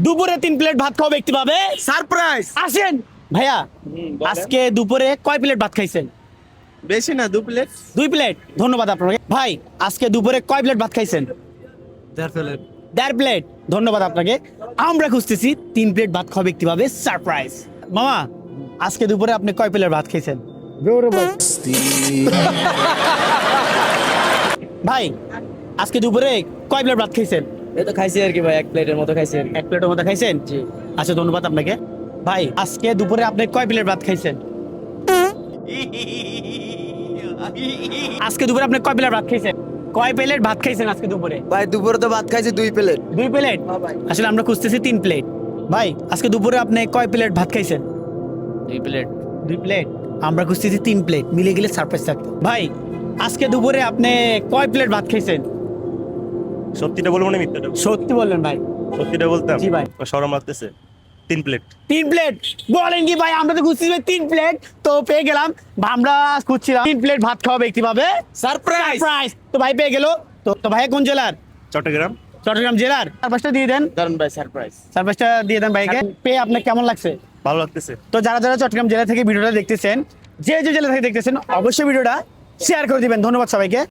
দুপুরে 3 প্লেট ভাত খাওয়া ব্যক্তি পাবে সারপ্রাইজ। আসেন ভাইয়া। আজকে দুপুরে কয় প্লেট ভাত খাইছেন? বেশি না, 2 প্লেট। 2 প্লেট। ধন্যবাদ আপনাকে ভাই। আজকে দুপুরে কয় প্লেট ভাত খাইছেন? 1.5 প্লেট। 1.5 প্লেট। ধন্যবাদ আপনাকে। আমরা খুঁজতেছি 3 প্লেট ভাত খাওয়া ব্যক্তি পাবে সারপ্রাইজ। মামা আজকে দুপুরে আপনি কয় প্লেট ভাত খাইছেন? ভাই আজকে দুপুরে কয় প্লেট ভাত খাইছেন? এই তো খাইছি আর কি ভাই, 1 প্লেটের মতো খাইছি আর কি। 1 প্লেটের মতো খাইছেন? জি। আচ্ছা ধন্যবাদ আপনাকে ভাই। আজকে দুপুরে আপনি কয় প্লেট ভাত খাইছেন? আজকে দুপুরে আপনি কয় প্লেট ভাত খাইছেন? কয় প্লেট ভাত খাইছেন আজকে দুপুরে? ভাই দুপুরে তো ভাত খাইছি 2 প্লেট। 2 প্লেট। আসলে আমরা খুঁজতেছি 3 প্লেট। ভাই আজকে দুপুরে আপনি কয় প্লেট ভাত খাইছেন? 2 প্লেট। 2 প্লেট। আমরা খুঁজতেছি 3 প্লেট, মিলে গেলে সারপ্রাইজ থাকতো। ভাই আজকে দুপুরে আপনি কয় প্লেট ভাত খাইছেন? সত্যিটা বলবো না মিথ্যাটা? সত্যি বললেন ভাই। সত্যিটা বলতাম। জি ভাই। শরম লাগতেছে। 3 প্লেট। 3 প্লেট বলেন কি ভাই? আমরা তো খুঁজতেছি 3 প্লেট, তো পেয়ে গেলাম। আমরা খুঁজছিলাম 3 প্লেট ভাত খাওয়া ব্যক্তি পাবে সারপ্রাইজ। সারপ্রাইজ। তো ভাই পেয়ে গেল। তো ভাই কোন জেলার? চট্টগ্রাম। চট্টগ্রাম জেলার। সারপ্রাইজটা দিয়ে দেন। দারুন ভাই, সারপ্রাইজ। সারপ্রাইজটা দিয়ে দেন ভাইকে। পেয়ে আপনার কেমন লাগছে? ভালো লাগতেছে। তো যারা যারা চট্টগ্রাম জেলা থেকে ভিডিওটা দেখতেছেন, যে যে জেলা থেকে দেখতেছেন, অবশ্যই ভিডিওটা শেয়ার করে দিবেন। ধন্যবাদ সবাইকে।